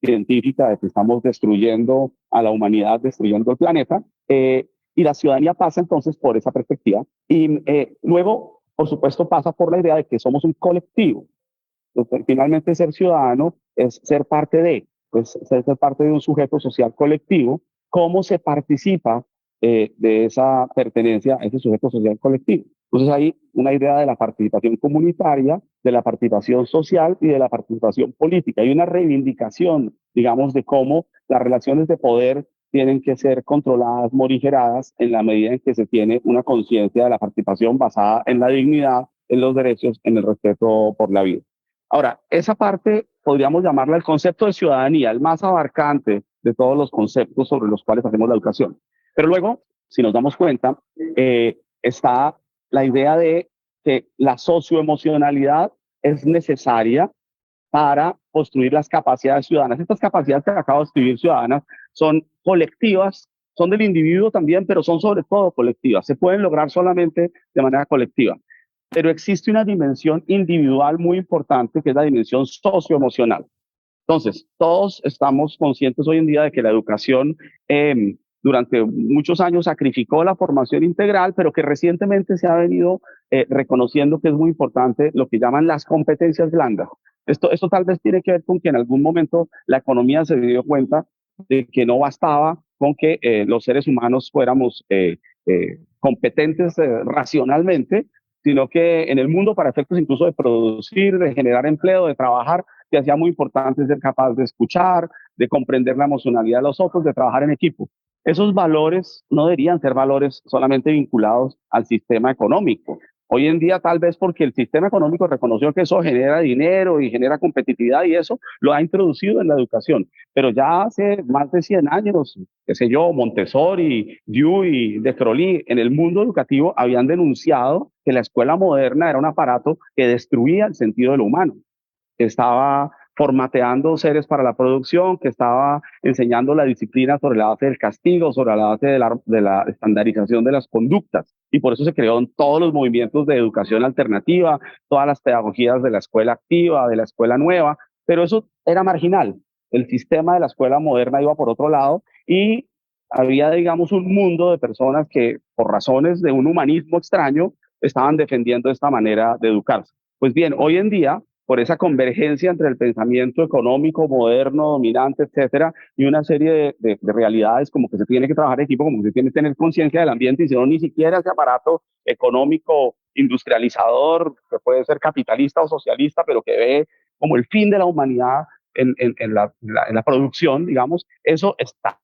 científica de que estamos destruyendo a la humanidad, destruyendo el planeta, y la ciudadanía pasa entonces por esa perspectiva, y luego, por supuesto, pasa por la idea de que somos un colectivo. Entonces, finalmente, ser ciudadano es ser parte de, pues, ser parte de un sujeto social colectivo. ¿Cómo se participa de esa pertenencia a ese sujeto social colectivo? Entonces hay una idea de la participación comunitaria, de la participación social y de la participación política. Hay una reivindicación, digamos, de cómo las relaciones de poder tienen que ser controladas, morigeradas, en la medida en que se tiene una conciencia de la participación basada en la dignidad, en los derechos, en el respeto por la vida. Ahora, esa parte podríamos llamarla el concepto de ciudadanía, el más abarcante de todos los conceptos sobre los cuales hacemos la educación. Pero luego, si nos damos cuenta, está la idea de que la socioemocionalidad es necesaria para construir las capacidades ciudadanas. Estas capacidades que acabo de escribir ciudadanas son colectivas, son del individuo también, pero son sobre todo colectivas. Se pueden lograr solamente de manera colectiva. Pero existe una dimensión individual muy importante, que es la dimensión socioemocional. Entonces, todos estamos conscientes hoy en día de que la educación durante muchos años sacrificó la formación integral, pero que recientemente se ha venido reconociendo que es muy importante lo que llaman las competencias blandas. Esto tal vez tiene que ver con que en algún momento la economía se dio cuenta de que no bastaba con que los seres humanos fuéramos competentes racionalmente, sino que en el mundo, para efectos incluso de producir, de generar empleo, de trabajar, que hacía muy importante ser capaz de escuchar, de comprender la emocionalidad de los otros, de trabajar en equipo. Esos valores no deberían ser valores solamente vinculados al sistema económico. Hoy en día, tal vez porque el sistema económico reconoció que eso genera dinero y genera competitividad, y eso lo ha introducido en la educación. Pero ya hace más de 100 años, qué sé yo, Montessori, Dewey, de Crowley, en el mundo educativo habían denunciado que la escuela moderna era un aparato que destruía el sentido de lo humano, que estaba formateando seres para la producción, que estaba enseñando la disciplina sobre la base del castigo, sobre la base de la estandarización de las conductas. Y por eso se creó en todos los movimientos de educación alternativa, todas las pedagogías de la escuela activa, de la escuela nueva, pero eso era marginal. El sistema de la escuela moderna iba por otro lado, y había, digamos, un mundo de personas que, por razones de un humanismo extraño, estaban defendiendo esta manera de educarse. Pues bien, hoy en día, por esa convergencia entre el pensamiento económico moderno, dominante, etcétera, y una serie de realidades, como que se tiene que trabajar en equipo, como que se tiene que tener conciencia del ambiente, y si no, ni siquiera ese aparato económico industrializador, que puede ser capitalista o socialista, pero que ve como el fin de la humanidad en la producción, digamos, eso está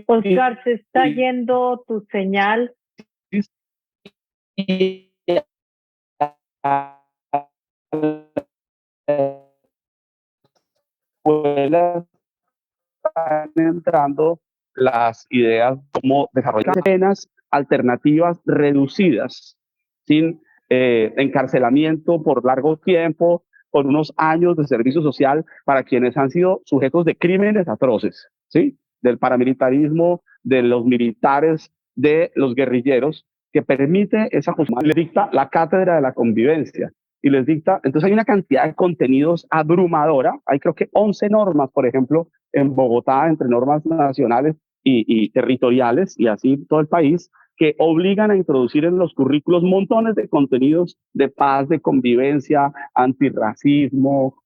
Oscar, se está yendo tu señal. Están entrando las ideas como desarrollar penas alternativas reducidas, sin encarcelamiento por largo tiempo, con unos años de servicio social para quienes han sido sujetos de crímenes atroces, ¿sí? Del paramilitarismo, de los militares, de los guerrilleros, que permite esa justicia. Le dicta la cátedra de la convivencia y les dicta, entonces hay una cantidad de contenidos abrumadora, hay creo que 11 normas, por ejemplo, en Bogotá, entre normas nacionales y territoriales, y así todo el país, que obligan a introducir en los currículos montones de contenidos de paz, de convivencia, antirracismo,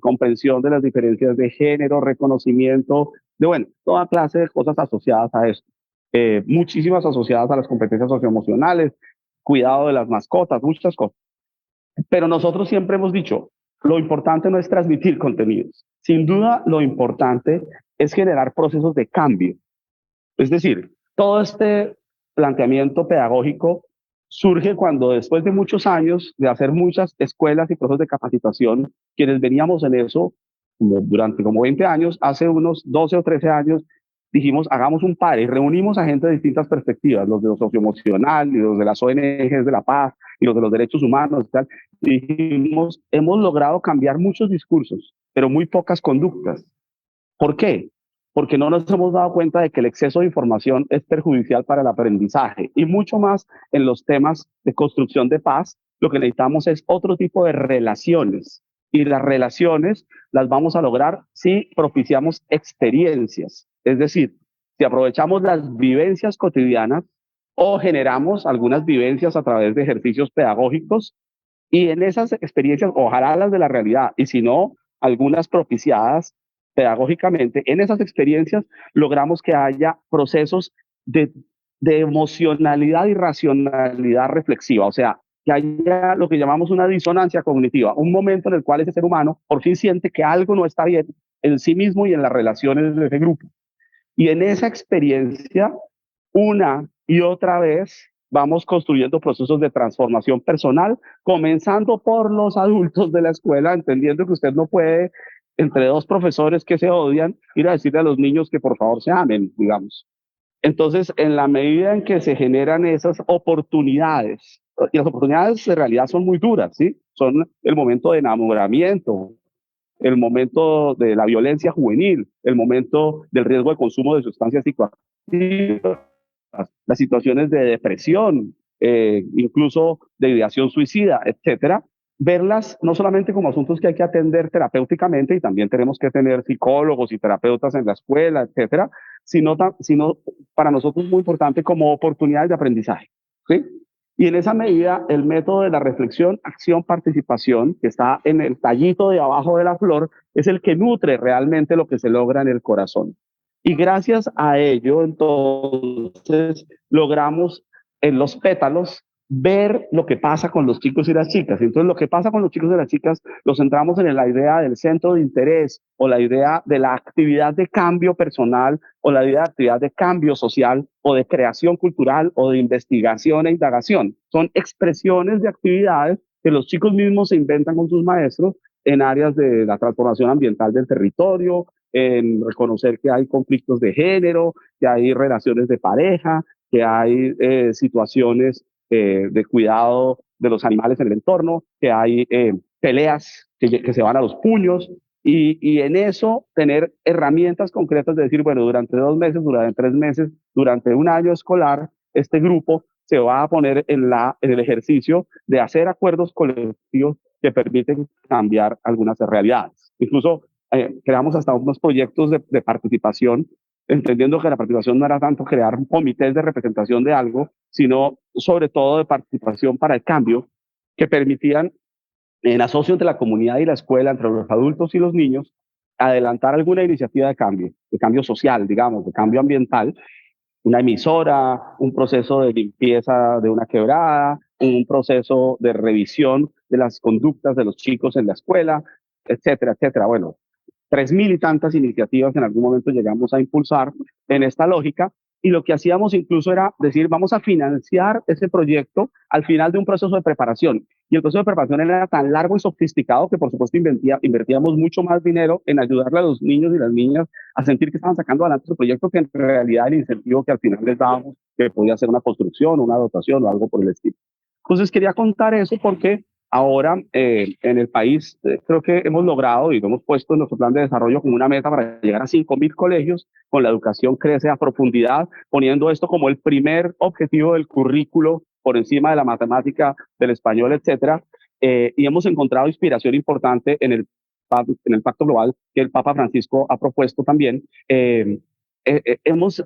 comprensión de las diferencias de género, reconocimiento de, bueno, toda clase de cosas asociadas a esto. Muchísimas asociadas a las competencias socioemocionales, cuidado de las mascotas, muchas cosas. Pero nosotros siempre hemos dicho, lo importante no es transmitir contenidos. Sin duda, lo importante es generar procesos de cambio. Es decir, todo este planteamiento pedagógico surge cuando, después de muchos años de hacer muchas escuelas y procesos de capacitación, quienes veníamos en eso durante como 20 años, hace unos 12 o 13 años, dijimos, hagamos un par y reunimos a gente de distintas perspectivas, los de lo socioemocional y los de las ONGs de la paz y los de los derechos humanos y tal. Y dijimos, hemos logrado cambiar muchos discursos, pero muy pocas conductas. ¿Por qué? porque no nos hemos dado cuenta de que el exceso de información es perjudicial para el aprendizaje y mucho más en los temas de construcción de paz. Lo que necesitamos es otro tipo de relaciones y las relaciones las vamos a lograr si propiciamos experiencias, es decir, si aprovechamos las vivencias cotidianas o generamos algunas vivencias a través de ejercicios pedagógicos y en esas experiencias, ojalá las de la realidad, y si no, algunas propiciadas pedagógicamente, en esas experiencias logramos que haya procesos de, de emocionalidad y racionalidad reflexiva, o sea, que haya lo que llamamos una disonancia cognitiva, un momento en el cual ese ser humano por fin siente que algo no está bien en sí mismo y en las relaciones de ese grupo. Y en esa experiencia, una y otra vez, vamos construyendo procesos de transformación personal, comenzando por los adultos de la escuela, entendiendo que usted no puede, entre dos profesores que se odian, ir a decirle a los niños que por favor se amen, digamos. Entonces, en la medida en que se generan esas oportunidades, y las oportunidades en realidad son muy duras, ¿sí? Son el momento de enamoramiento, el momento de la violencia juvenil, el momento del riesgo de consumo de sustancias psicoactivas, las situaciones de depresión, incluso de ideación suicida, etcétera, verlas no solamente como asuntos que hay que atender terapéuticamente y también tenemos que tener psicólogos y terapeutas en la escuela, etcétera, sino para nosotros es muy importante como oportunidades de aprendizaje, ¿sí? Y en esa medida, el método de la reflexión, acción, participación, que está en el tallito de abajo de la flor, es el que nutre realmente lo que se logra en el corazón. Y gracias a ello, entonces, logramos en los pétalos ver lo que pasa con los chicos y las chicas. Entonces, lo que pasa con los chicos y las chicas lo centramos en la idea del centro de interés o la idea de la actividad de cambio personal o la idea de actividad de cambio social o de creación cultural o de investigación e indagación. Son expresiones de actividades que los chicos mismos se inventan con sus maestros en áreas de la transformación ambiental del territorio, en reconocer que hay conflictos de género, que hay relaciones de pareja, que hay situaciones de cuidado de los animales en el entorno, que hay peleas que se van a los puños, y en eso tener herramientas concretas de decir, bueno, durante 2 meses, durante 3 meses, durante un año escolar, este grupo se va a poner en el ejercicio de hacer acuerdos colectivos que permiten cambiar algunas realidades. Incluso creamos hasta unos proyectos de participación, entendiendo que la participación no era tanto crear comités de representación de algo, sino sobre todo de participación para el cambio, que permitían en asocio entre la comunidad y la escuela, entre los adultos y los niños, adelantar alguna iniciativa de cambio social, digamos, de cambio ambiental, una emisora, un proceso de limpieza de una quebrada, un proceso de revisión de las conductas de los chicos en la escuela, etcétera, etcétera. Bueno, 3.000 y tantas iniciativas en algún momento llegamos a impulsar en esta lógica y lo que hacíamos incluso era decir, vamos a financiar ese proyecto al final de un proceso de preparación. Y el proceso de preparación era tan largo y sofisticado que por supuesto invertíamos mucho más dinero en ayudarle a los niños y las niñas a sentir que estaban sacando adelante su proyecto que en realidad el incentivo que al final les dábamos, que podía ser una construcción, una dotación o algo por el estilo. Entonces quería contar eso porque ahora en el país creo que hemos logrado y lo hemos puesto en nuestro plan de desarrollo como una meta para llegar a 5.000 colegios con la educación crece a profundidad, poniendo esto como el primer objetivo del currículo por encima de la matemática, del español, etcétera. Y hemos encontrado inspiración importante en el Pacto Global que el Papa Francisco ha propuesto también. Hemos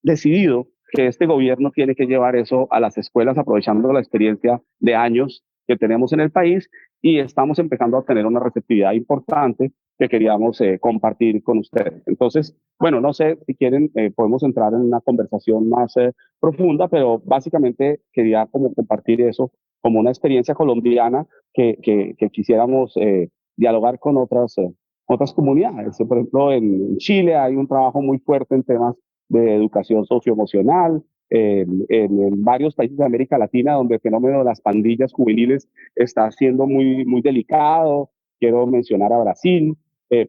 decidido que este gobierno tiene que llevar eso a las escuelas aprovechando la experiencia de años que tenemos en el país y estamos empezando a tener una receptividad importante que queríamos compartir con ustedes. Entonces, bueno, no sé si quieren, podemos entrar en una conversación más profunda, pero básicamente quería como compartir eso como una experiencia colombiana que quisiéramos dialogar con otras comunidades. Por ejemplo, en Chile hay un trabajo muy fuerte en temas de educación socioemocional, en varios países de América Latina donde el fenómeno de las pandillas juveniles está siendo muy, muy delicado. Quiero mencionar a Brasil,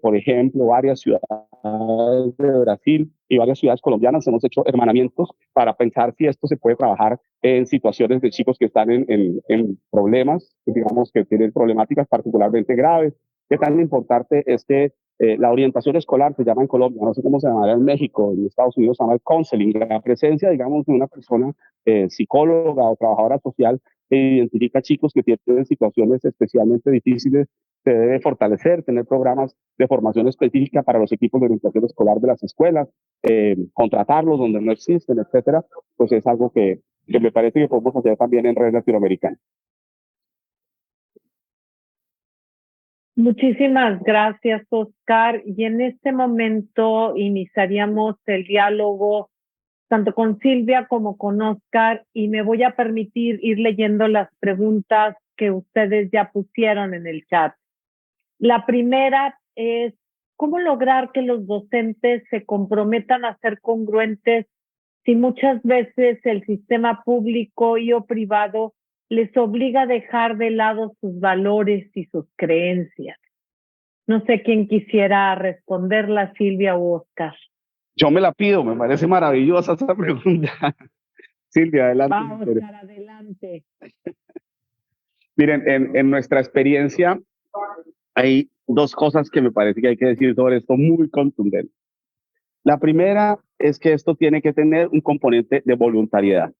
por ejemplo, varias ciudades de Brasil y varias ciudades colombianas hemos hecho hermanamientos para pensar si esto se puede trabajar en situaciones de chicos que están en problemas, digamos que tienen problemáticas particularmente graves. Qué tan importante es que La orientación escolar se llama en Colombia, no sé cómo se llamará en México, en Estados Unidos se llama el counseling, la presencia, digamos, de una persona psicóloga o trabajadora social que identifica chicos que tienen situaciones especialmente difíciles, se debe fortalecer, tener programas de formación específica para los equipos de orientación escolar de las escuelas, contratarlos donde no existen, etcétera, pues es algo que me parece que podemos hacer también en red latinoamericana. Muchísimas gracias, Oscar. Y en este momento iniciaríamos el diálogo tanto con Silvia como con Oscar, y me voy a permitir ir leyendo las preguntas que ustedes ya pusieron en el chat. La primera es, ¿cómo lograr que los docentes se comprometan a ser congruentes si muchas veces el sistema público y o privado les obliga a dejar de lado sus valores y sus creencias? No sé quién quisiera responderla, Silvia o Oscar. Yo me la pido, me parece maravillosa esa pregunta. Silvia, adelante. Vamos, Oscar, adelante. Miren, en nuestra experiencia hay dos cosas que me parece que hay que decir sobre esto muy contundente. La primera es que esto tiene que tener un componente de voluntariedad.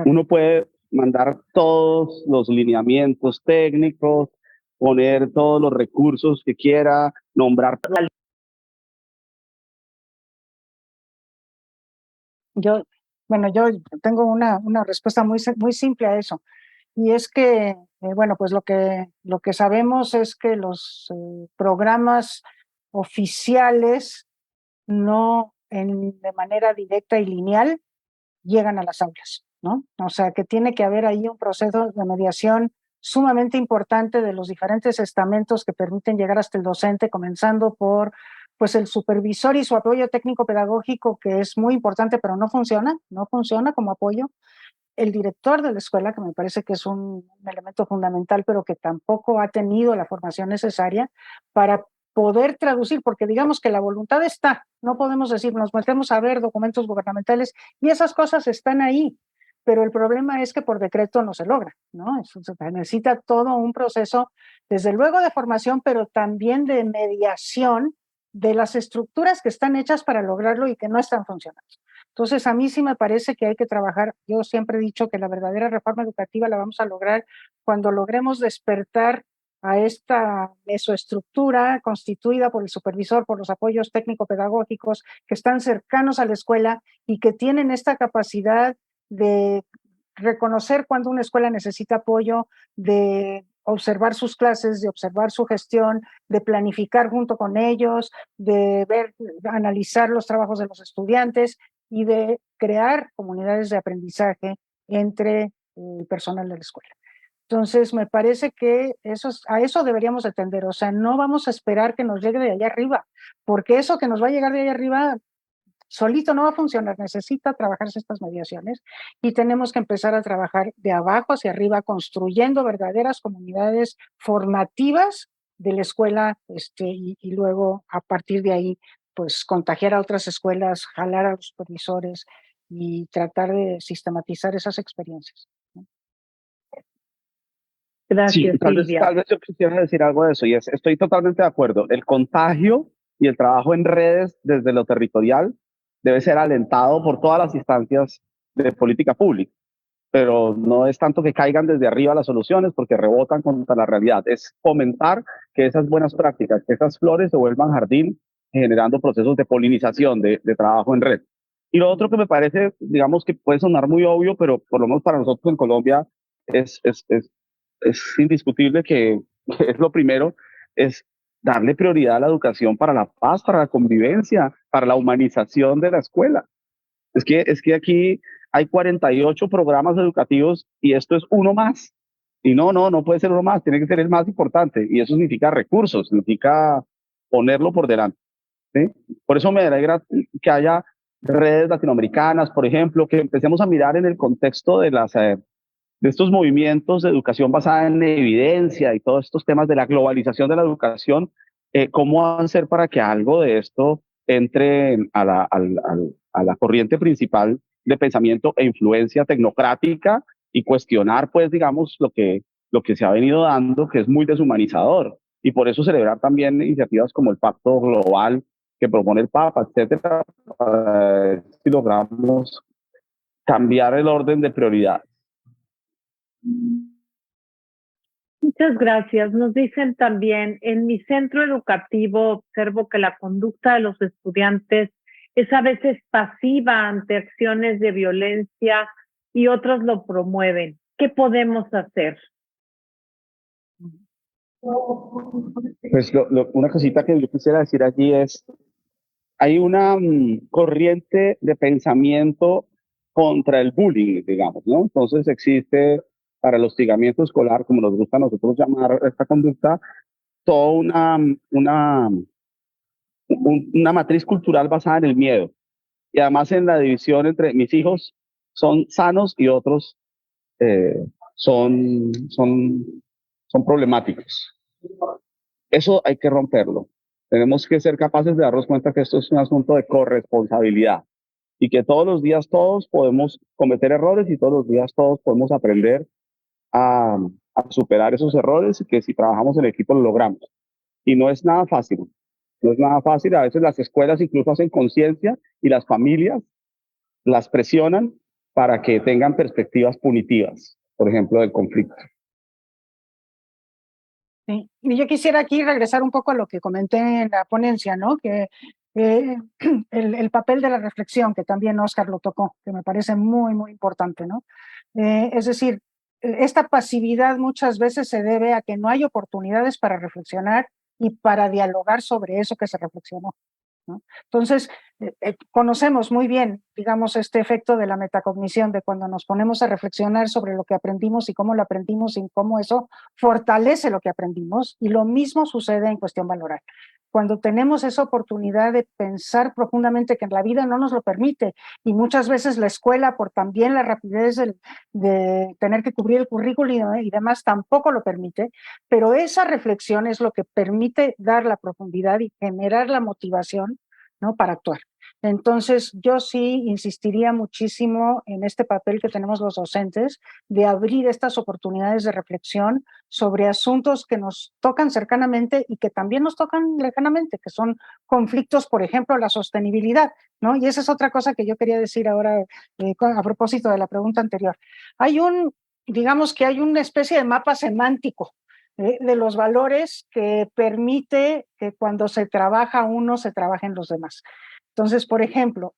Uno puede mandar todos los lineamientos técnicos, poner todos los recursos que quiera, nombrar. Yo tengo una respuesta muy simple a eso. Y es que, bueno, pues lo que sabemos es que los programas oficiales no de manera directa y lineal llegan a las aulas, ¿no? O sea, que tiene que haber ahí un proceso de mediación sumamente importante de los diferentes estamentos que permiten llegar hasta el docente, comenzando por pues el supervisor y su apoyo técnico pedagógico, que es muy importante, pero no funciona como apoyo. El director de la escuela, que me parece que es un elemento fundamental, pero que tampoco ha tenido la formación necesaria para poder traducir, porque digamos que la voluntad está, no podemos decir, nos metemos a ver documentos gubernamentales y esas cosas están ahí, pero el problema es que por decreto no se logra, ¿no? Eso se necesita todo un proceso, desde luego de formación, pero también de mediación de las estructuras que están hechas para lograrlo y que no están funcionando. Entonces, a mí sí me parece que hay que trabajar. Yo siempre he dicho que la verdadera reforma educativa la vamos a lograr cuando logremos despertar a esta mesoestructura constituida por el supervisor, por los apoyos técnico-pedagógicos que están cercanos a la escuela y que tienen esta capacidad de reconocer cuando una escuela necesita apoyo, de observar sus clases, de observar su gestión, de planificar junto con ellos, de analizar los trabajos de los estudiantes y de crear comunidades de aprendizaje entre el personal de la escuela. Entonces, me parece que a eso deberíamos atender. O sea, no vamos a esperar que nos llegue de allá arriba, porque eso que nos va a llegar de allá arriba solito no va a funcionar. Necesita trabajarse estas mediaciones y tenemos que empezar a trabajar de abajo hacia arriba, construyendo verdaderas comunidades formativas de la escuela, y luego a partir de ahí, pues contagiar a otras escuelas, jalar a los supervisores y tratar de sistematizar esas experiencias. Gracias, sí, Silvia. Tal vez yo quisiera decir algo de eso, y estoy totalmente de acuerdo. El contagio y el trabajo en redes desde lo territorial debe ser alentado por todas las instancias de política pública, pero no es tanto que caigan desde arriba las soluciones porque rebotan contra la realidad, es fomentar que esas buenas prácticas, que esas flores se vuelvan jardín, generando procesos de polinización, de trabajo en red. Y lo otro que me parece, digamos que puede sonar muy obvio, pero por lo menos para nosotros en Colombia es indiscutible que es lo primero, es darle prioridad a la educación para la paz, para la convivencia, para la humanización de la escuela. Es que aquí hay 48 programas educativos y esto es uno más. Y no puede ser uno más, tiene que ser el más importante. Y eso significa recursos, significa ponerlo por delante. ¿Sí? Por eso me alegra que haya redes latinoamericanas, por ejemplo, que empecemos a mirar en el contexto de estos movimientos de educación basada en evidencia y todos estos temas de la globalización de la educación, cómo hacer para que algo de esto entre a la corriente principal de pensamiento e influencia tecnocrática y cuestionar, pues, digamos, lo que se ha venido dando, que es muy deshumanizador. Y por eso celebrar también iniciativas como el Pacto Global que propone el Papa, etcétera, para ver si logramos cambiar el orden de prioridades. Muchas gracias. Nos dicen también, en mi centro educativo observo que la conducta de los estudiantes es a veces pasiva ante acciones de violencia y otros lo promueven. ¿Qué podemos hacer? Pues una cosita que yo quisiera decir allí es, hay una corriente de pensamiento contra el bullying, digamos, ¿no? Entonces existe para el hostigamiento escolar, como nos gusta a nosotros llamar esta conducta, toda una matriz cultural basada en el miedo y además en la división entre mis hijos son sanos y otros eh, son, son, son problemáticos. Eso hay que romperlo. Tenemos que ser capaces de darnos cuenta que esto es un asunto de corresponsabilidad y que todos los días todos podemos cometer errores y todos los días todos podemos aprender a, a superar esos errores y que si trabajamos en equipo lo logramos. Y no es nada fácil. No es nada fácil. A veces las escuelas incluso hacen conciencia y las familias las presionan para que tengan perspectivas punitivas, por ejemplo, del conflicto. Sí. Y yo quisiera aquí regresar un poco a lo que comenté en la ponencia, ¿no? Que el papel de la reflexión, que también Oscar lo tocó, que me parece muy, muy importante, ¿no? Es decir, esta pasividad muchas veces se debe a que no hay oportunidades para reflexionar y para dialogar sobre eso que se reflexionó, ¿no? Entonces, conocemos muy bien, digamos, este efecto de la metacognición, de cuando nos ponemos a reflexionar sobre lo que aprendimos y cómo lo aprendimos y cómo eso fortalece lo que aprendimos, y lo mismo sucede en cuestión valoral. Cuando tenemos esa oportunidad de pensar profundamente, que en la vida no nos lo permite, y muchas veces la escuela, por también la rapidez de tener que cubrir el currículum y demás, tampoco lo permite, pero esa reflexión es lo que permite dar la profundidad y generar la motivación, ¿no?, para actuar. Entonces, yo sí insistiría muchísimo en este papel que tenemos los docentes de abrir estas oportunidades de reflexión sobre asuntos que nos tocan cercanamente y que también nos tocan lejanamente, que son conflictos, por ejemplo, la sostenibilidad, ¿no? Y esa es otra cosa que yo quería decir ahora a propósito de la pregunta anterior. Digamos que hay una especie de mapa semántico de los valores que permite que cuando se trabaja uno, se trabajen los demás. Entonces, por ejemplo,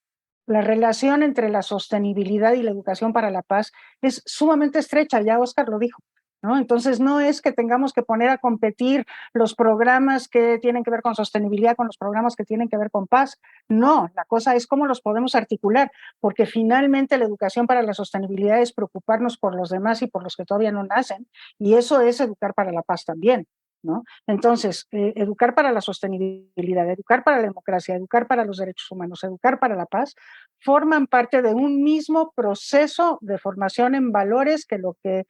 la relación entre la sostenibilidad y la educación para la paz es sumamente estrecha, ya Oscar lo dijo, ¿no? Entonces, no es que tengamos que poner a competir los programas que tienen que ver con sostenibilidad con los programas que tienen que ver con paz. No, la cosa es cómo los podemos articular, porque finalmente la educación para la sostenibilidad es preocuparnos por los demás y por los que todavía no nacen, y eso es educar para la paz también, ¿no? Entonces, educar para la sostenibilidad, educar para la democracia, educar para los derechos humanos, educar para la paz, forman parte de un mismo proceso de formación en valores que lo que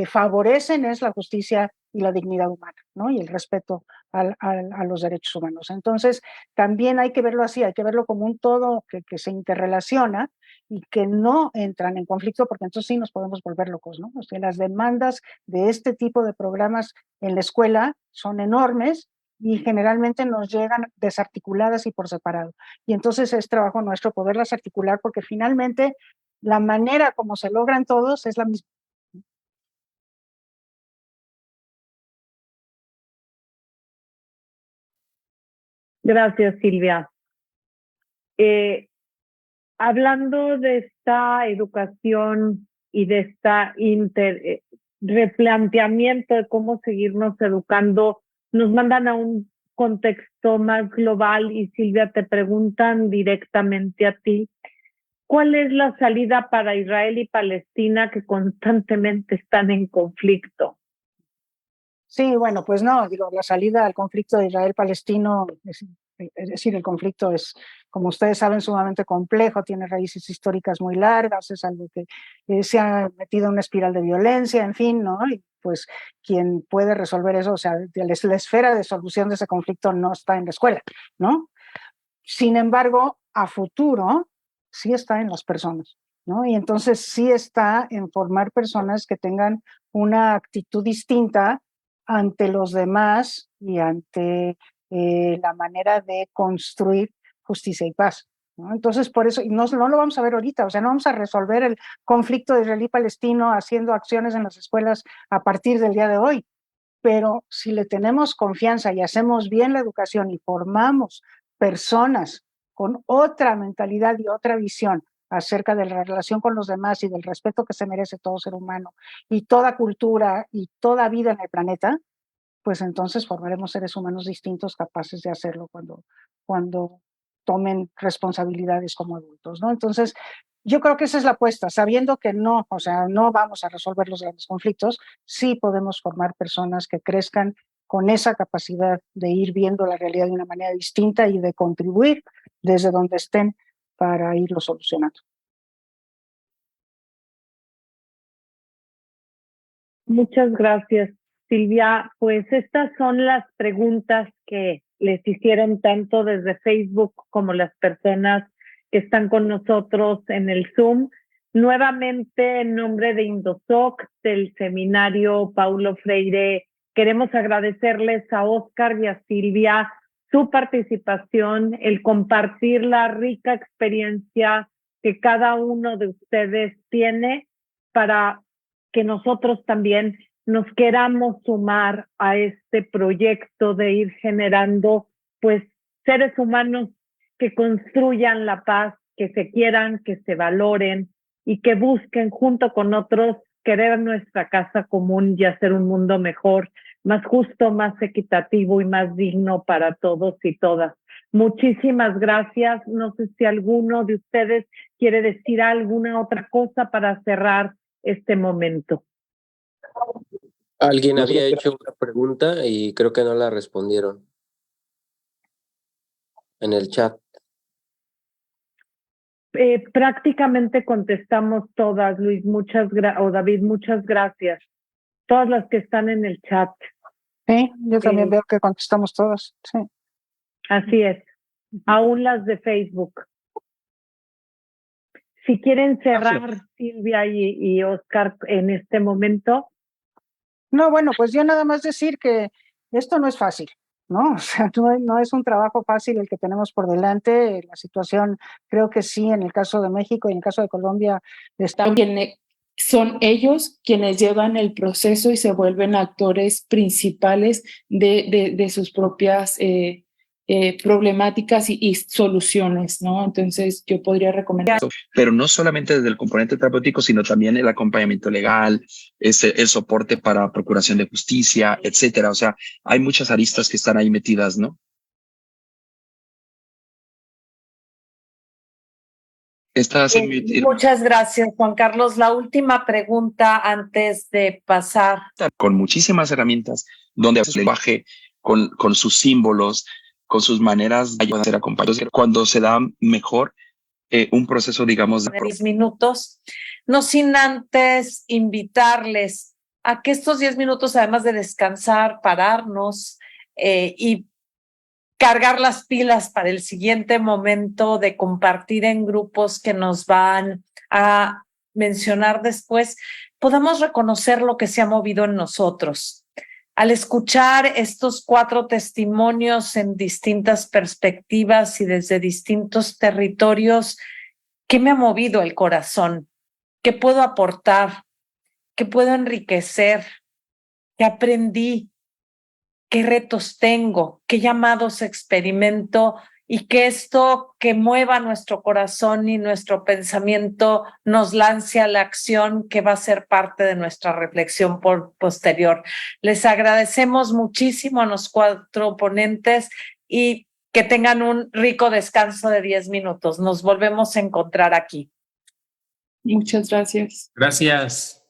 favorecen es la justicia y la dignidad humana, ¿no? Y el respeto a los derechos humanos. Entonces, también hay que verlo así, hay que verlo como un todo que se interrelaciona y que no entran en conflicto, porque entonces sí nos podemos volver locos, ¿no? O sea, las demandas de este tipo de programas en la escuela son enormes y generalmente nos llegan desarticuladas y por separado. Y entonces es trabajo nuestro poderlas articular, porque finalmente la manera como se logran todos es la misma. Gracias, Silvia. Hablando de esta educación y de esta replanteamiento de cómo seguirnos educando, nos mandan a un contexto más global y Silvia, te preguntan directamente a ti, ¿cuál es la salida para Israel y Palestina que constantemente están en conflicto? Sí, bueno, pues no, digo, la salida al conflicto de Israel-Palestino, es decir, el conflicto es, como ustedes saben, sumamente complejo, tiene raíces históricas muy largas, es algo que se ha metido en una espiral de violencia, en fin, ¿no? Y pues quien puede resolver eso, o sea, la esfera de solución de ese conflicto no está en la escuela, ¿no? Sin embargo, a futuro sí está en las personas, ¿no? Y entonces sí está en formar personas que tengan una actitud distinta ante los demás y ante la manera de construir justicia y paz, ¿no? Entonces, por eso, y no lo vamos a ver ahorita, o sea, no vamos a resolver el conflicto israelí-palestino haciendo acciones en las escuelas a partir del día de hoy, pero si le tenemos confianza y hacemos bien la educación y formamos personas con otra mentalidad y otra visión acerca de la relación con los demás y del respeto que se merece todo ser humano y toda cultura y toda vida en el planeta, pues entonces formaremos seres humanos distintos capaces de hacerlo cuando tomen responsabilidades como adultos, ¿no? Entonces, yo creo que esa es la apuesta, sabiendo que no, o sea, no vamos a resolver los grandes conflictos, sí podemos formar personas que crezcan con esa capacidad de ir viendo la realidad de una manera distinta y de contribuir desde donde estén para irlo solucionando. Muchas gracias, Silvia. Pues estas son las preguntas que les hicieron tanto desde Facebook como las personas que están con nosotros en el Zoom. Nuevamente, en nombre de Indosoc, del seminario Paulo Freire, queremos agradecerles a Óscar y a Silvia su participación, el compartir la rica experiencia que cada uno de ustedes tiene para que nosotros también nos queramos sumar a este proyecto de ir generando, pues, seres humanos que construyan la paz, que se quieran, que se valoren y que busquen junto con otros querer nuestra casa común y hacer un mundo mejor, más justo, más equitativo y más digno para todos y todas. Muchísimas gracias. No sé si alguno de ustedes quiere decir alguna otra cosa para cerrar este momento. Alguien había hecho una pregunta y creo que no la respondieron en el chat. Prácticamente contestamos todas, Luis, o David, muchas gracias. Todas las que están en el chat. Sí, yo también veo que contestamos todas, sí. Así es, aún las de Facebook. Si quieren cerrar, Silvia y Óscar, en este momento. No, bueno, pues yo nada más decir que esto no es fácil, ¿no? O sea, no es un trabajo fácil el que tenemos por delante. La situación, creo que sí, en el caso de México y en el caso de Colombia, son ellos quienes llevan el proceso y se vuelven actores principales de sus propias problemáticas y soluciones, ¿no? Entonces yo podría recomendar. Pero no solamente desde el componente terapéutico, sino también el acompañamiento legal, el soporte para procuración de justicia, etcétera. O sea, hay muchas aristas que están ahí metidas, ¿no? Muchas gracias, Juan Carlos. La última pregunta antes de pasar. Con muchísimas herramientas, donde el lenguaje, con sus símbolos, con sus maneras de ser acompañados, cuando se da mejor un proceso, digamos, de 10 minutos, no sin antes invitarles a que estos 10 minutos, además de descansar, pararnos y cargar las pilas para el siguiente momento de compartir en grupos que nos van a mencionar después, podamos reconocer lo que se ha movido en nosotros. Al escuchar estos 4 testimonios en distintas perspectivas y desde distintos territorios, ¿qué me ha movido el corazón? ¿Qué puedo aportar? ¿Qué puedo enriquecer? ¿Qué aprendí? ¿Qué retos tengo? ¿Qué llamados experimento? Y que esto que mueva nuestro corazón y nuestro pensamiento nos lance a la acción que va a ser parte de nuestra reflexión posterior. Les agradecemos muchísimo a los 4 ponentes y que tengan un rico descanso de 10 minutos. Nos volvemos a encontrar aquí. Muchas gracias. Gracias.